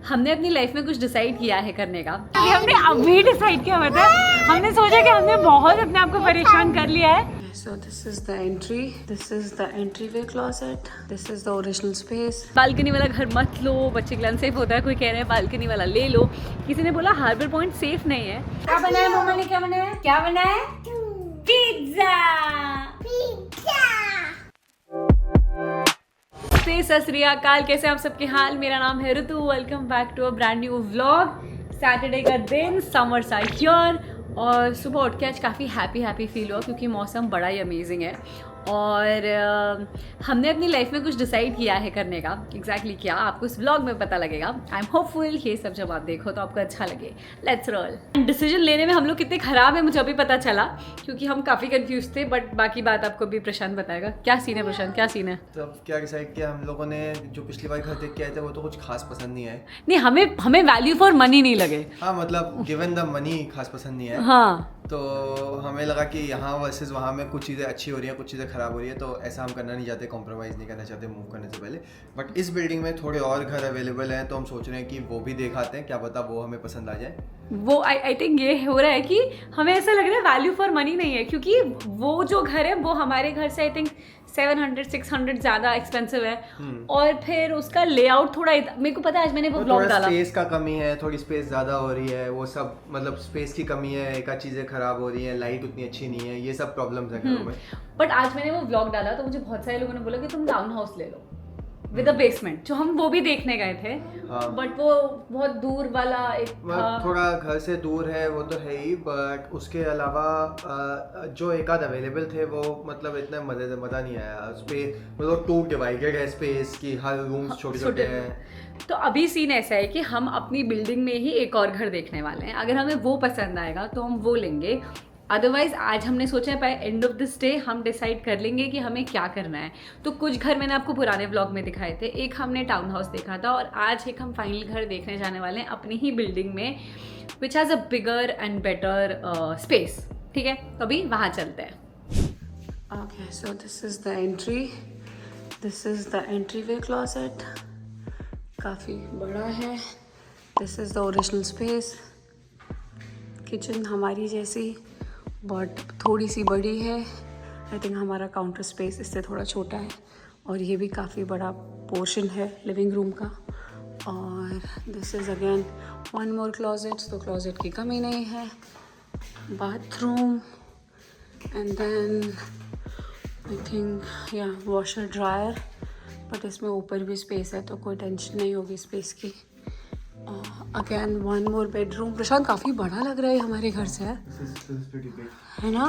हमने अपनी लाइफ में कुछ डिसाइड किया है करने का। हमने अभी डिसाइड किया, मतलब हमने सोचा कि हमने बहुत अपने आप को परेशान कर लिया है। So this is the entry. This is the entryway closet. This is the original space. Balcony वाला घर मत लो, बच्चे के लिए अनसेफ होता है। कोई कह रहे हैं बालकनी वाला ले लो, किसी ने बोला हार्बर पॉइंट सेफ नहीं है। क्या बनाया मम्मा ने, क्या बनाया, क्या बनाया? पिज्जा। सत श्री अकाल, कैसे आप सबके हाल। मेरा नाम है Ritu. Welcome back to a brand new vlog. Saturday का दिन, समर्स आर हियर और सुबह उठ के आज काफ़ी हैप्पी फील हुआ क्योंकि मौसम बड़ा ही अमेजिंग है। और हमने अपनी लाइफ में कुछ डिसाइड किया है करने का। एग्जैक्टली क्या, आपको इस व्लॉग में पता लगेगा। आई एम होपफुल ये सब जब आप देखो तो आपको अच्छा लगे। Let's roll. डिसीजन लेने में हम लोग कितने ख़राब है मुझे अभी पता चला, क्योंकि हम काफ़ी कंफ्यूज थे। बट बाकी बात आपको भी प्रशांत बताएगा। क्या सीन है प्रशांत, क्या सीन है? तो अब क्या डिसाइड किया हम लोगों ने, जो पिछली बार घर देख के आए थे वो तो कुछ खास पसंद नहीं आए। नहीं, हमें वैल्यू फॉर मनी नहीं लगे। हाँ, मतलब गिवन द मनी खास पसंद नहीं है। हाँ, तो हमें लगा कि यहाँ वर्सेस वहाँ में कुछ चीज़ें अच्छी हो रही हैं, कुछ चीज़ें ख़राब हो रही है, तो ऐसा हम करना नहीं चाहते, कॉम्प्रोमाइज़ नहीं करना चाहते मूव करने से पहले। बट इस बिल्डिंग में थोड़े और घर अवेलेबल हैं, तो हम सोच रहे हैं कि वो भी देखाते हैं, क्या पता वो हमें पसंद आ जाए। वो आई थिंक ये हो रहा है कि हमें ऐसा लग रहा है वैल्यू फॉर मनी नहीं है, क्योंकि वो जो घर है वो हमारे घर से आई थिंक 700-600 ज़्यादा एक्सपेंसिव है। और फिर उसका लेआउट थोड़ा, मेरे को पता है आज मैंने वो ब्लॉग डाला, स्पेस का कमी है, थोड़ी स्पेस ज़्यादा हो रही है, वो सब मतलब स्पेस की कमी है, एक आध चीज़ें ख़राब हो रही हैं, लाइट उतनी अच्छी नहीं है, ये सब प्रॉब्लम्स हैं घरों में। बट आज मैंने वो ब्लॉग डाला तो मुझे बहुत सारे लोगों ने बोला कि तुम टाउन हाउस ले लो विद अ बेसमेंट, जो हम वो भी देखने गए थे। हाँ। बट वो बहुत दूर वाला एक था। थोड़ा घर से दूर है वो तो है ही, बट उसके अलावा जो एक आध अवेलेबल थे वो मतलब इतना मज़ा नहीं आया। स्पेस मतलब टू डिवाइडेड है स्पेस की, हर रूम्स छोटे छोटे हैं। तो अभी सीन ऐसा है कि हम अपनी बिल्डिंग में ही एक और घर देखने वाले हैं। अगर हमें वो पसंद आएगा तो हम वो लेंगे। अदरवाइज आज हमने सोचा है by end of this day हम डिसाइड कर लेंगे कि हमें क्या करना है। तो कुछ घर मैंने आपको पुराने व्लॉग में दिखाए थे, एक हमने टाउन हाउस देखा था, और आज एक हम फाइनल घर देखने जाने वाले हैं अपनी ही बिल्डिंग में, which has a bigger and better space. ठीक है, तो अभी वहाँ चलते हैं। Okay, so this is the entry. This is the entryway closet. काफ़ी बड़ा है। This is the original space. Kitchen हमारी जैसी बट थोड़ी सी बड़ी है। आई थिंक हमारा काउंटर स्पेस इससे थोड़ा छोटा है, और ये भी काफ़ी बड़ा पोर्शन है लिविंग रूम का। और this is again one more closet, तो क्लोजेट की कमी नहीं है। Bathroom and then I think या वॉशर ड्रायर, बट इसमें ऊपर भी स्पेस है तो कोई टेंशन नहीं होगी स्पेस की। Again one more bedroom. Prashant काफ़ी बड़ा लग रहा है हमारे घर से, है ना?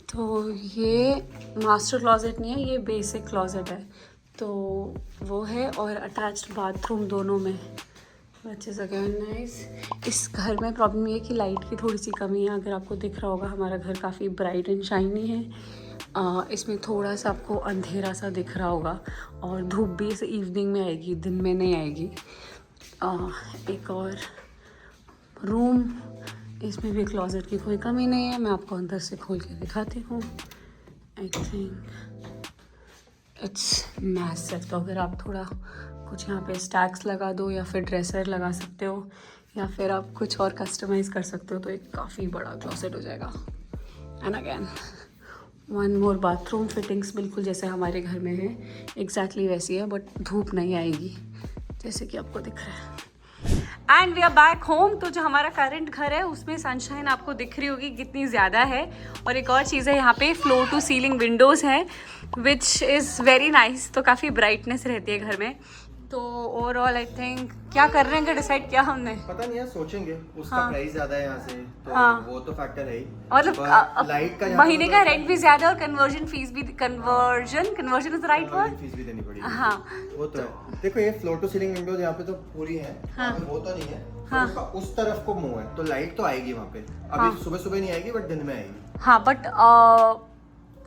तो ये मास्टर क्लोजेट नहीं है, ये बेसिक क्लोजेट है, तो वो है। और अटैच्ड बाथरूम दोनों में, विच इज़ अगेन नाइस। इस घर में प्रॉब्लम ये है कि लाइट की थोड़ी सी कमी है। अगर आपको दिख रहा होगा हमारा घर काफ़ी ब्राइट एंड शाइनी है। इसमें थोड़ा सा आपको अंधेरा सा दिख रहा होगा, और धूप भी इसे इवनिंग में आएगी, दिन में नहीं आएगी। एक और रूम, इसमें भी क्लोजेट की कोई कमी नहीं है। मैं आपको अंदर से खोल के दिखाती हूँ। I think it's massive. तो अगर आप थोड़ा कुछ यहाँ पे स्टैक्स लगा दो, या फिर ड्रेसर लगा सकते हो, या फिर आप कुछ और कस्टमाइज़ कर सकते हो, तो एक काफ़ी बड़ा क्लोजेट हो जाएगा। And again one more bathroom. Fittings बिल्कुल जैसे हमारे घर में है, एग्जैक्टली वैसी है, बट धूप नहीं आएगी जैसे कि आपको दिख रहा है। And we are back home. तो जो हमारा करंट घर है उसमें सनशाइन आपको दिख रही होगी कितनी ज़्यादा है। और एक और चीज़ है, यहाँ पे फ्लोर टू सीलिंग विंडोज़ हैं, विच इज़ वेरी नाइस। तो काफ़ी ब्राइटनेस रहती है घर में। तो ओवरऑल आई थिंक क्या कर रहे हैं, क्या डिसाइड किया हमने, पता नहीं है, सोचेंगे। उसका हाँ। प्राइस ज्यादा है यहाँ से, तो हाँ। वो तो फैक्टर है ही। मतलब लाइट का महीने का रेंट भी ज्यादा, और कन्वर्जन फीस भी, conversion is right word, fees भी देनी पड़ेगी। हाँ। वो तो है। देखो ये फ्लोर टू सीलिंग विंडोज यहाँ पे तो पूरी है। हाँ। वो तो नहीं है। हाँ। उसका उस तरफ को मुंह है, तो लाइट तो आएगी वहाँ पे। अभी हाँ। सुबह सुबह नहीं आएगी, बट दिन में आएगी। हाँ, बट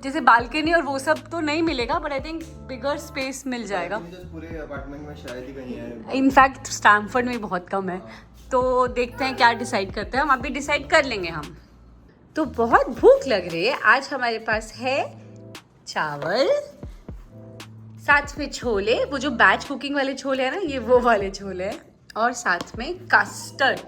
जैसे बालकनी और वो सब तो नहीं मिलेगा, but I think bigger space मिल जाएगा। पूरे अपार्टमेंट में शायद ही कहीं है। इनफैक्ट स्टैमफोर्ड में बहुत कम है। तो देखते हैं क्या डिसाइड करते हैं हम, अभी डिसाइड कर लेंगे हम। तो बहुत भूख लग रही है। आज हमारे पास है चावल, साथ में छोले, वो जो बैच कुकिंग वाले छोले हैं ना, ये वो वाले छोले हैं। और साथ में कस्टर्ड।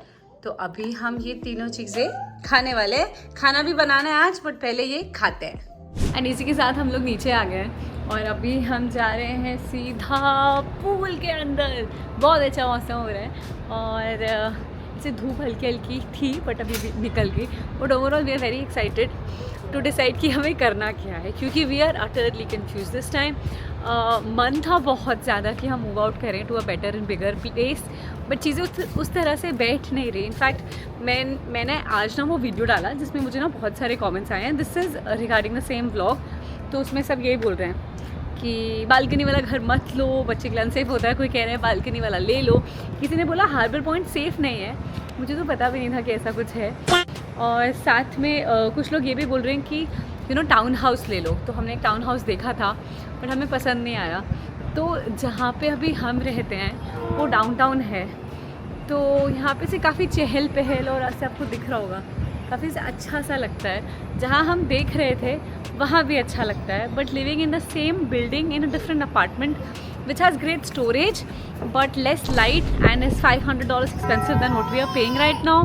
तो अभी हम ये तीनों चीज़ें खाने वाले हैं। खाना भी बनाना है आज, बट पहले ये खाते हैं। एंड इसी के साथ हम लोग नीचे आ गए और अभी हम जा रहे हैं सीधा पूल के अंदर। बहुत अच्छा मौसम हो रहा है और इसे धूप हल्की हल्की थी बट अभी भी निकल गई। But overall we are very excited to decide कि हमें करना क्या है, क्योंकि we are utterly confused this time. मन था बहुत ज़्यादा कि हम मूव आउट करें to a better and bigger place, but चीज़ें उस तरह से बैठ नहीं रही। इनफैक्ट मैंने आज ना वो वीडियो डाला जिसमें मुझे ना बहुत सारे कमेंट्स आए हैं, this is regarding the same vlog. तो उसमें सब यही बोल रहे हैं कि बालकनी वाला घर मत लो, बच्चे के लिए अनसेफ होता है। कोई कह रहे हैं बालकनी वाला ले लो, किसी ने बोला हार्बर पॉइंट सेफ़ नहीं है। मुझे तो पता भी नहीं था कि ऐसा कुछ है। और साथ में कुछ लोग ये भी बोल रहे हैं कि टाउन हाउस ले लो। तो हमने एक टाउन हाउस देखा था बट हमें पसंद नहीं आया। तो जहाँ पे अभी हम रहते हैं वो डाउनटाउन है, तो यहाँ पे से काफ़ी चहल पहल और ऐसे आपको दिख रहा होगा, काफ़ी अच्छा सा लगता है। जहाँ हम देख रहे थे वहाँ भी अच्छा लगता है, but living in the same building in a different apartment which has great storage but less light and is $500 expensive than what we are paying right now.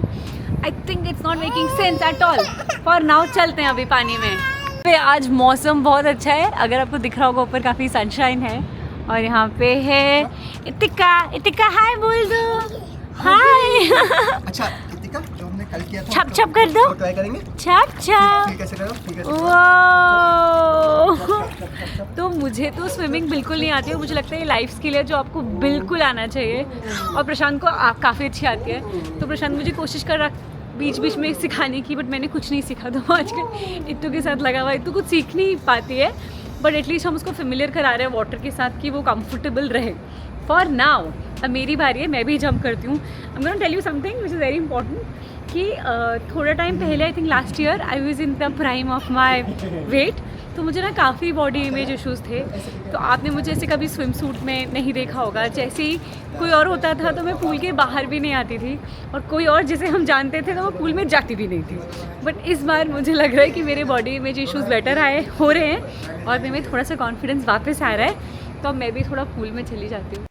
I think it's not making sense at all. For now चलते हैं अभी पानी में। आज मौसम बहुत अच्छा है, अगर आपको दिख रहा होगा ऊपर काफ़ी सनशाइन है। और यहाँ पे है इतिका हाय बोल दो, हाय। अच्छा इतिका, जो हमने कल किया था छप छप कर दो, ट्राई करेंगे। छप छप। ठीक कैसे करो, ठीक है। तो मुझे तो स्विमिंग बिल्कुल नहीं आती है, मुझे लगता है ये लाइफ स्किल है जो आपको बिल्कुल आना चाहिए। और प्रशांत को काफ़ी अच्छी आती है, तो प्रशांत मुझे कोशिश कर रहा बीच बीच में सिखाने की, बट मैंने कुछ नहीं सीखा। तो आजकल इत्तू के साथ लगा हुआ। इत्तू कुछ सीख नहीं पाती है, बट एटलीस्ट हम उसको फेमिलियर करा रहे हैं वाटर के साथ कि वो कंफर्टेबल रहे। फॉर नाउ अब मेरी बारी है, मैं भी जंप करती हूँ। I am gonna tell you something which is very important कि थोड़ा टाइम पहले, I think last year, I was in the prime of my weight. तो मुझे ना काफ़ी बॉडी इमेज इश्यूज़ थे। तो आपने मुझे ऐसे कभी स्विम सूट में नहीं देखा होगा। जैसे ही कोई और होता था तो मैं पूल के बाहर भी नहीं आती थी, और कोई और जिसे हम जानते थे तो वो पूल में जाती भी नहीं थी। बट इस बार मुझे लग रहा है कि मेरे बॉडी इमेज इश्यूज़ बेटर हो रहे हैं और मेरे में थोड़ा सा कॉन्फिडेंस वापस आ रहा है। तो अब मैं भी थोड़ा पूल में चली जाती हूँ।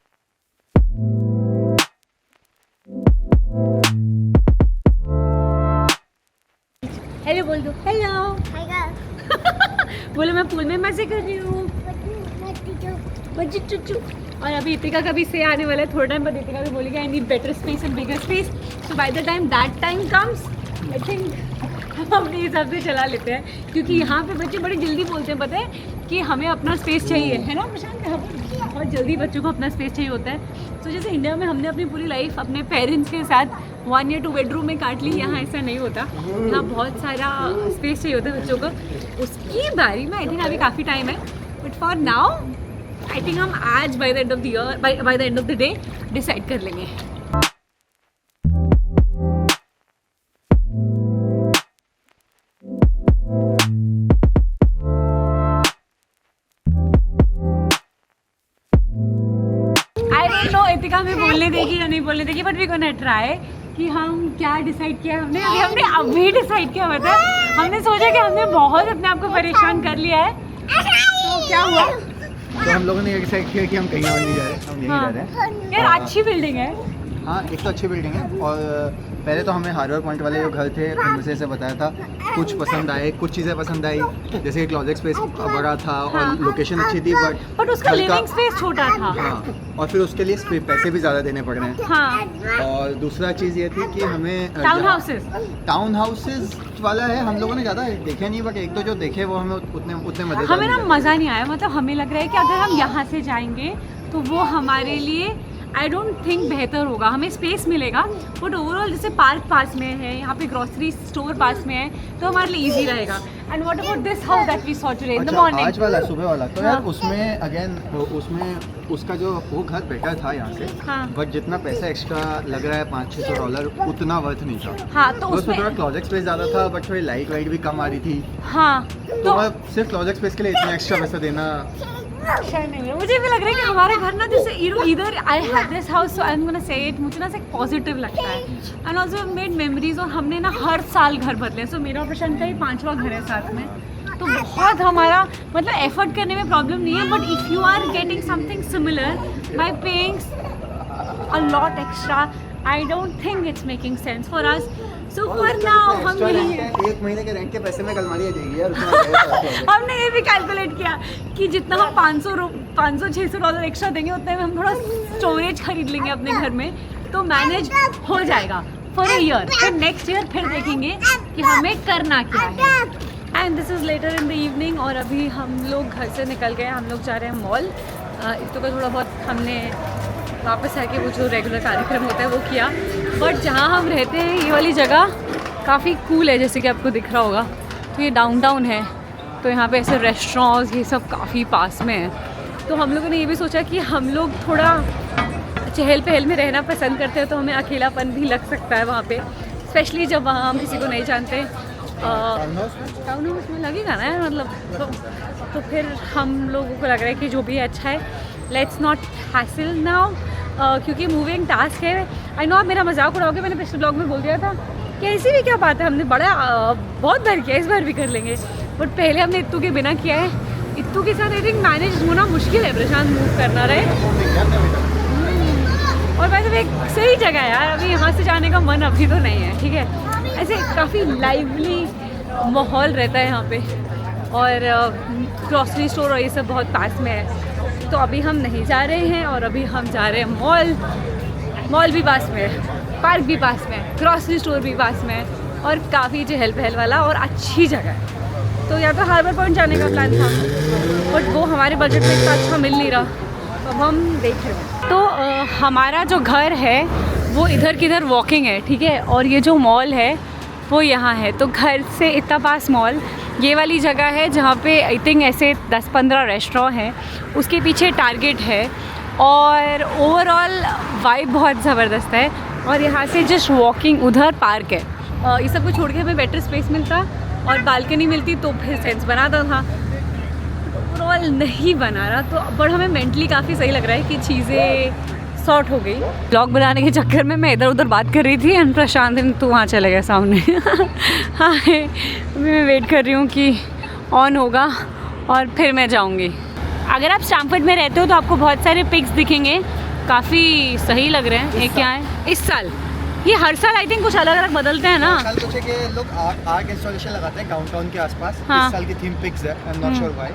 हेलो बोल दो, हेलो बोलो मैं पूल में मजे कर रही हूँ। और अभी इतिका का भी से आने वाला है, थोड़ा टाइम बाद इतिका भी बोलेगी I need better space and bigger space. So by the time that time comes, I think हम अपने हिसाब से चला लेते हैं, क्योंकि यहाँ पे बच्चे बड़ी जल्दी बोलते हैं, पता है कि हमें अपना स्पेस चाहिए, है ना प्रशांत? यहाँ पर बहुत जल्दी बच्चों को अपना स्पेस चाहिए होता है। तो जैसे इंडिया में हमने अपनी पूरी लाइफ अपने पेरेंट्स के साथ 1 या 2 बेडरूम में काट ली, यहाँ ऐसा नहीं होता। यहाँ बहुत सारा स्पेस चाहिए होता है बच्चों को। उसकी बारी में आई थिंक अभी काफ़ी टाइम है, but for now I think हम आज by the end of the year, by the end of the day decide कर लेंगे। इतिका में बोलने देगी या नहीं बोलने देगी, बट वी गोना ट्राई कि हम क्या डिसाइड किया हमने। अभी डिसाइड किया, मतलब हमने सोचा कि हमने बहुत अपने आप को परेशान कर लिया है। तो क्या हुआ? तो हम लोगों ने ये डिसाइड किया कि हम कहीं और नहीं जा रहे, हम यहीं रह रहे हैं। यार अच्छी बिल्डिंग है। हाँ, एक तो अच्छी बिल्डिंग है, और पहले तो हमें हार्बर पॉइंट वाले जो घर थे उनमें से ऐसे बताया था, कुछ पसंद आए, कुछ चीज़ें पसंद आई, जैसे कि क्लोजेट स्पेस बड़ा था और लोकेशन अच्छी थी, बट उसका लिविंग स्पेस छोटा था। हाँ, और फिर उसके लिए पैसे भी ज़्यादा देने पड़ रहे हैं। हाँ। और दूसरा चीज़ ये थी कि हमें टाउन हाउसेस वाला है, हम लोगों ने ज़्यादा देखे नहीं, बट एक तो जो देखे वो हमें उतने मज़ेदार हमें ना मज़ा नहीं आया। मतलब हमें लग रहा है कि अगर हम यहाँ से जाएंगे तो वो हमारे लिए आई डोंट थिंक बेहतर होगा। हमें स्पेस मिलेगा, बट ओवरऑल जैसे पार्क पास में है, यहाँ पे ग्रोसरी स्टोर पास में है, तो हमारे लिए इजी रहेगा। And what about this house that we saw today in the morning? आज वाला सुबह वाला तो यार उसमें अगेन उसमें उसका जो वो घर बेटर था यहाँ से, बट जितना पैसा एक्स्ट्रा लग रहा है $500-600 उतना वर्थ नहीं था। हाँ, तो उसमें थोड़ा क्लोजेट स्पेस ज़्यादा था, बट थोड़ी लाइट वाइट भी कम आ रही थी। हाँ, तो सिर्फ क्लोजेट स्पेस के लिए इतना एक्स्ट्रा पैसा देना नहीं। मुझे भी लग रहा है कि हमारे घर ना जैसे इधर I have this house, so I am gonna say it, मुझे ना से पॉजिटिव लगता है। एंड ऑल्सो मेड मेमोरीज, और हमने ना हर साल घर बदले। सो मेरा प्रशांत का ही 5वां घर है साथ में, तो बहुत हमारा मतलब एफर्ट करने में प्रॉब्लम नहीं है। But if you are getting something similar by paying a lot extra. I don't think it's making sense for us. So for now हम यही हैं. 1 महीने के रेंट के पैसे में कलमारी आ जाएगी यार उसमें. हमने ये भी कैलकुलेट किया कि जितना हम $500-600 एक्स्ट्रा देंगे उतने में हम थोड़ा स्टोरेज खरीद लेंगे अपने घर में, तो मैनेज हो जाएगा फॉर अ ईयर. फिर नेक्स्ट ईयर फिर देखेंगे कि हमें करना क्या है. And this is later in the evening और अभी हम लोग घर से निकल गए. हम लोग जा रहे हैं मॉल. इतों का थोड़ा बहुत हमने वापस आके वो जो रेगुलर कार्यक्रम होता है वो किया. बट जहाँ हम रहते हैं ये वाली जगह काफ़ी कूल है, जैसे कि आपको दिख रहा होगा. तो ये डाउनटाउन है, तो यहाँ पे ऐसे रेस्टोरेंट्स ये सब काफ़ी पास में है. तो हम लोगों ने ये भी सोचा कि हम लोग थोड़ा चहल पहल में रहना पसंद करते हैं, तो हमें अकेलापन भी लग सकता है वहाँ पे, स्पेशली जब वहाँ हम किसी को नहीं जानते. टाउन हाउस में लगेगा ना मतलब. तो फिर हम लोगों को लग रहा है कि जो भी अच्छा है, लेट्स नॉट हैसल नाउ, क्योंकि मूविंग टास्क है. आई नो आप मेरा मजाक उड़ाओगे, मैंने पिछले ब्लॉग में बोल दिया था कि ऐसी भी क्या बात है, हमने बहुत बार किया, इस बार भी कर लेंगे. बट पहले हमने इत्तू के बिना किया है. इत्तू के साथ आई थिंक मैनेज होना मुश्किल है प्रशांत मूव करना रहे. और वैसे एक सही जगह है यार, अभी यहाँ से जाने का मन अभी तो नहीं है. ठीक है, ऐसे काफ़ी लाइवली माहौल रहता है यहाँ पे, और ग्रॉसरी स्टोर और ये सब बहुत पास में है. तो अभी हम नहीं जा रहे हैं, और अभी हम जा रहे हैं मॉल भी पास में है, पार्क भी पास में है, ग्रॉसरी स्टोर भी पास में है, और काफ़ी चहल पहल वाला और अच्छी जगह है. तो या तो हार्बर पॉइंट जाने का प्लान था, बट वो हमारे बजट में इतना अच्छा मिल नहीं रहा, तो अब हम देख रहे हैं. तो हमारा जो घर है वो इधर किधर वॉकिंग है. ठीक है, और ये जो मॉल है वो यहाँ है. तो घर से इतना पास मॉल, ये वाली जगह है जहाँ पे आई थिंक ऐसे 10-15 रेस्टोरेंट हैं. उसके पीछे टारगेट है, और ओवरऑल वाइब बहुत ज़बरदस्त है. और यहाँ से जस्ट वॉकिंग उधर पार्क है. ये सब को छोड़ के हमें बेटर स्पेस मिलता और बालकनी मिलती तो फिर सेंस बनाता था. ओवरऑल नहीं बना रहा, तो बट हमें मेंटली काफ़ी सही लग रहा है कि चीज़ें सॉर्ट हो गई. ब्लॉग बनाने के चक्कर में मैं इधर उधर बात कर रही थी, एंड प्रशांत तू वहाँ चले गया सामने. हाँ, मैं वेट कर रही हूँ कि ऑन होगा और फिर मैं जाऊँगी. अगर आप स्टैमफोर्ड में रहते हो तो आपको बहुत सारे पिक्स दिखेंगे, काफ़ी सही लग रहे हैं. ये क्या है इस साल? ये हर साल आई थिंक कुछ अलग अलग बदलते हैं ना. साल कुछ है कि लोग आर्ट इंस्टॉलेशन लगाते हैं डाउनटाउन के आसपास. हाँ. इस साल की थीम पिक्स है, I am not sure why.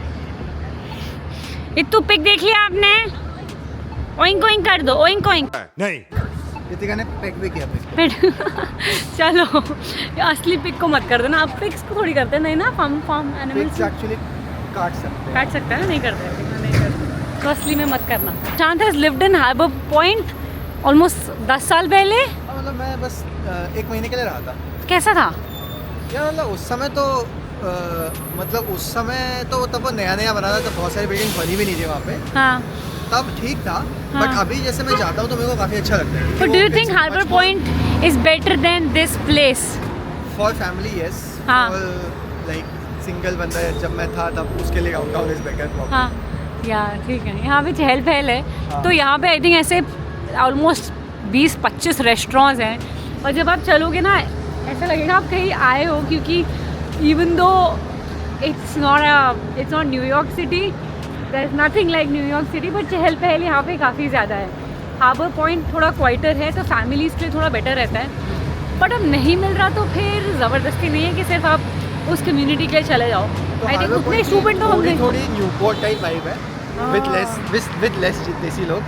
इतू पिक देख लिया आपने? ओइंक ओइंक कर दो, ओइंक ओइंक. नहीं, रितिका ने पिक भी किया पिक. चलो, असली पिक को मत कर देना. आप पिक्स को थोड़ी करते नहीं ना, फार्म एनिमल्स पिक्स एक्चुअली काट सकते हैं ना. नहीं करते, तो असली में मत करना. Shant has lived in Harbour Point almost 10 साल पहले. मतलब मैं बस 1 महीने के लिए रहा था. कैसा था यार? मतलब उस समय तो तब वो नया बना था, तो बहुत सारी बिल्डिंग बनी भी नहीं थी वहाँ पे. हाँ, तब ठीक था. हाँ. बट अभी जैसे मैं जाता हूँ तो मेरे को काफ़ी अच्छा लगता है. But do you think Harbour Point is better than this place? For family yes. हाँ. लाइक सिंगल बंदा है, जब मैं था तब उसके लिए डाउनटाउन इज बेटर. हाँ यार ठीक है, यहाँ पे चहल पहल है. हाँ. तो यहाँ पे आई थिंक ऐसे ऑलमोस्ट 20-25 रेस्टोरेंट्स हैं, और जब आप चलोगे ना ऐसा लगेगा आप कहीं आए हो, क्योंकि even though it's not New York city, there is nothing like New York city, but चहल पहल यहाँ पे काफ़ी ज़्यादा है. हार्बर पॉइंट थोड़ा क्वाइटर है, तो फैमिलीज़ के लिए थोड़ा बेटर रहता है. बट अब नहीं मिल रहा तो फिर ज़बरदस्ती नहीं है कि सिर्फ आप उस कम्युनिटी के लिए चले जाओ. आई थिंक उतने स्टूडेंट तो होंगे. थोड़ी न्यूपोर्ट टाइप वाइब है, विद लेस देसी लोग.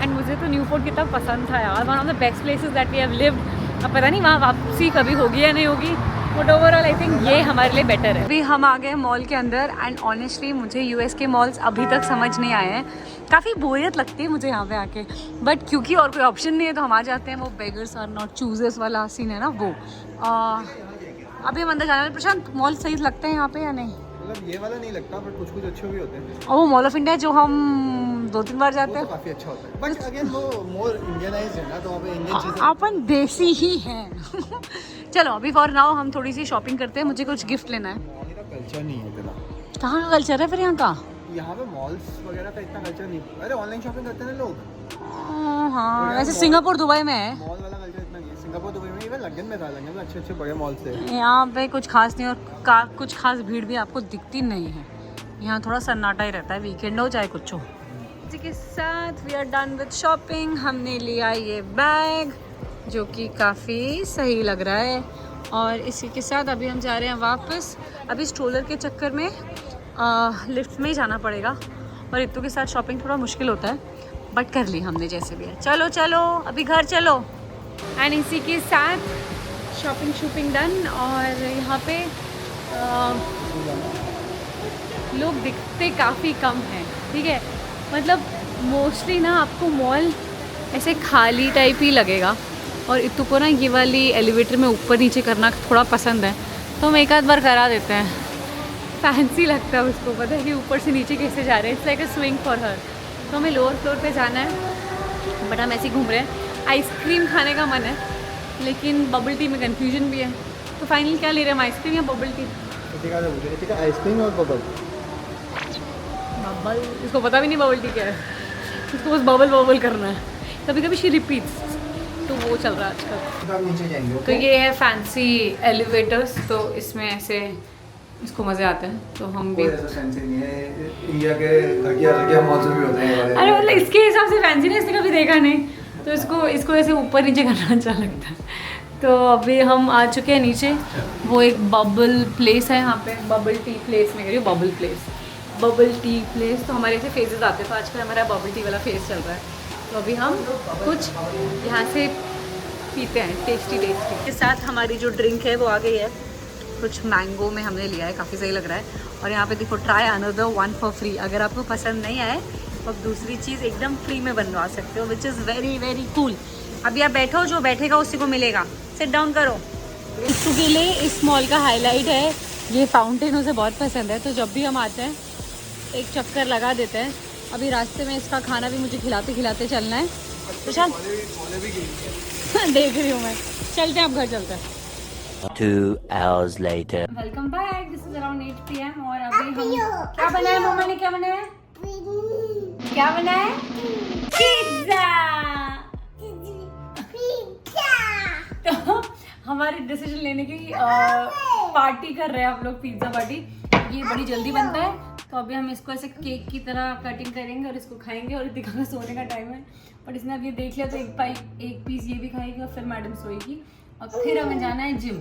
एंड मुझे तो न्यूपोर्ट कितना पसंद था यार, one of the best places that we have lived. अब पता नहीं वहाँ वापसी कभी होगी या नहीं होगी, बट ओवरऑल आई थिंक ये हमारे लिए बेटर है. अभी हम आ गए मॉल के अंदर, एंड ऑनेस्टली मुझे यूएस के मॉल्स अभी तक समझ नहीं आए हैं. काफ़ी बोरियत लगती है मुझे यहाँ पे आके, बट क्योंकि और कोई ऑप्शन नहीं है तो हम आ जाते हैं. वो बेगर्स आर नॉट चूजर्स वाला सीन है ना वो. अभी हम अंदर जाना है. प्रशांत, मॉल सही लगते हैं यहाँ पे या नहीं? मतलब ये वाला नहीं लगता, बट कुछ अच्छे भी होते हैं. और वो मॉल ऑफ इंडिया जो हम 2-3 बार जाते हैं, काफ़ी अच्छा होता है. बट अगेन वो मोर इंडियनाइज्ड है ना, तो वहाँ पे इंडियन चीज़ें. अपन देसी ही हैं. चलो अभी फॉर नाउ हम थोड़ी सी शॉपिंग करते हैं. मुझे कुछ गिफ्ट लेना है. कल्चर नहीं है इतना. कहाँ का कल्चर है फिर यहाँ का? यहाँ पे मॉल्स वगैरह का इतना कल्चर नहीं. अरे ऑनलाइन शॉपिंग करते हैं ना लोग. हाँ, वैसे सिंगापुर दुबई में है. मॉल वाला कल्चर इतना नहीं है. सिंगापुर दुबई में, इवन लंदन में था. लंदन में अच्छे बड़े मॉल्स थे. यहाँ पे कुछ खास नहीं, और कुछ खास भीड़ भी आपको दिखती नहीं है. यहाँ थोड़ा सन्नाटा ही रहता है, वीकेंड हो चाहे कुछ हो. इसी के साथ we are done with shopping. हमने लिया ये बैग जो कि काफ़ी सही लग रहा है, और इसी के साथ अभी हम जा रहे हैं वापस। अभी स्ट्रोलर के चक्कर में लिफ्ट में ही जाना पड़ेगा, और इतू के साथ शॉपिंग थोड़ा मुश्किल होता है, बट कर ली हमने जैसे भी है। चलो चलो अभी घर चलो। एंड इसी के साथ शॉपिंग डन। और यहाँ पे लोग दिखते काफ़ी कम हैं, ठीक है। मतलब मोस्टली ना आपको मॉल ऐसे खाली टाइप ही लगेगा, और इतू को ना ये वाली एलिवेटर में ऊपर नीचे करना थोड़ा पसंद है, तो हम एक आध बार करा देते हैं। फैंसी लगता है उसको, पता है कि ऊपर से नीचे कैसे जा रहे हैं। It's like a swing for her. तो हमें लोअर फ्लोर पे जाना है, बट हम ऐसे ही घूम रहे हैं। आइसक्रीम खाने का मन है, लेकिन बबल टी में कन्फ्यूजन भी है। तो फाइनली क्या ले रहे हैं हम, आइसक्रीम या बबल टी? आइसक्रीम और बबल। बबल, इसको पता भी नहीं बबल टी क्या है, इसको बस बबल करना है। कभी कभी शी रिपीट्स, तो वो चल रहा है आजकल। नीचे जाएंगे। तो ये है फैंसी एलिवेटर्स, तो इसमें ऐसे इसको मज़े आते हैं, तो हम भी। ऐसा फैंसी नहीं है, इंडिया के घटिया मॉल्स में भी होते हैं। अरे मतलब इसके हिसाब से फैंसी नहीं, इसने कभी देखा नहीं, तो इसको ऐसे ऊपर नीचे करना अच्छा लगता है। तो अभी हम आ चुके हैं नीचे। वो एक बबल प्लेस है यहाँ पे, बबल टी प्लेस में कह रही हूँ, बबल टी प्लेस। तो हमारे ऐसे फेजेस आते हैं, तो आजकल हमारा बबल टी वाला फेज चल रहा है। तो अभी हम कुछ यहाँ से पीते हैं टेस्टी। के साथ हमारी जो ड्रिंक है वो आ गई है, कुछ मैंगो में हमने लिया है, काफ़ी सही लग रहा है। और यहाँ पे देखो, ट्राई अनदर 1 for free। अगर आपको पसंद नहीं आए तो आप दूसरी चीज़ एकदम फ्री में बनवा सकते हो, विच इज़ वेरी वेरी कूल। अभी आप बैठो, जो बैठेगा उसी को मिलेगा। सिट डाउन करो। इसको के लिए इस मॉल का हाईलाइट है ये फाउंटेन, उसे बहुत पसंद है, तो जब भी हम आते हैं एक चक्कर लगा देते हैं। अभी रास्ते में इसका खाना भी मुझे खिलाते खिलाते चलना है, तो चल देख रही हूँ मैं। चलते हैं, अब घर चलते हैं। 2 hours later. Welcome back. This is around 8 PM और अभी हम क्या बनाया, मम्मा ने क्या बनाया? क्या बनाया? पिज्जा। तो हमारे डिसीजन लेने की पार्टी कर रहे हैं हम लोग, पिज्जा पार्टी। ये बड़ी जल्दी बनता है, तो अभी हम इसको ऐसे केक की तरह कटिंग करेंगे और इसको खाएंगे। और दिखाना सोने का टाइम है, बट इसने अब ये देख लिया, तो एक पीस ये भी खाएगी और फिर मैडम सोएगी, और फिर हमें जाना है जिम।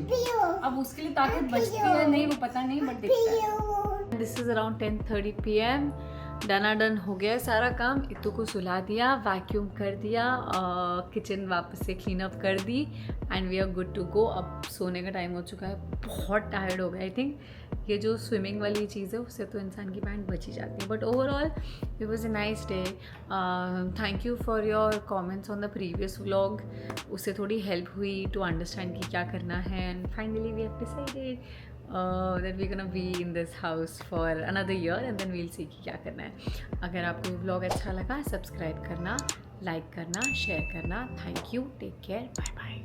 अब उसके लिए ताकत बचती है नहीं, वो पता नहीं, बट देखते हैं। This is around 10:30 PM। Done हो गया सारा काम। इतू को सुला दिया, वैक्यूम कर दिया, किचन वापस से क्लीन अप कर दी, and we are good to go. अब सोने का टाइम हो चुका है, बहुत टायर्ड हो गया। आई थिंक ये जो स्विमिंग वाली चीज़ है उससे तो इंसान की बैंड बची जाती है, but overall it was a nice day. Thank you for your comments on the previous vlog. उससे थोड़ी हेल्प हुई टू अंडरस्टैंड कि क्या करना है, and finally we have decided that we're gonna be in this house for another year, and then we'll see कि क्या करना है। अगर आपको ये व्लॉग अच्छा लगा, सब्सक्राइब करना, लाइक करना, शेयर करना। Thank you, take care, bye bye.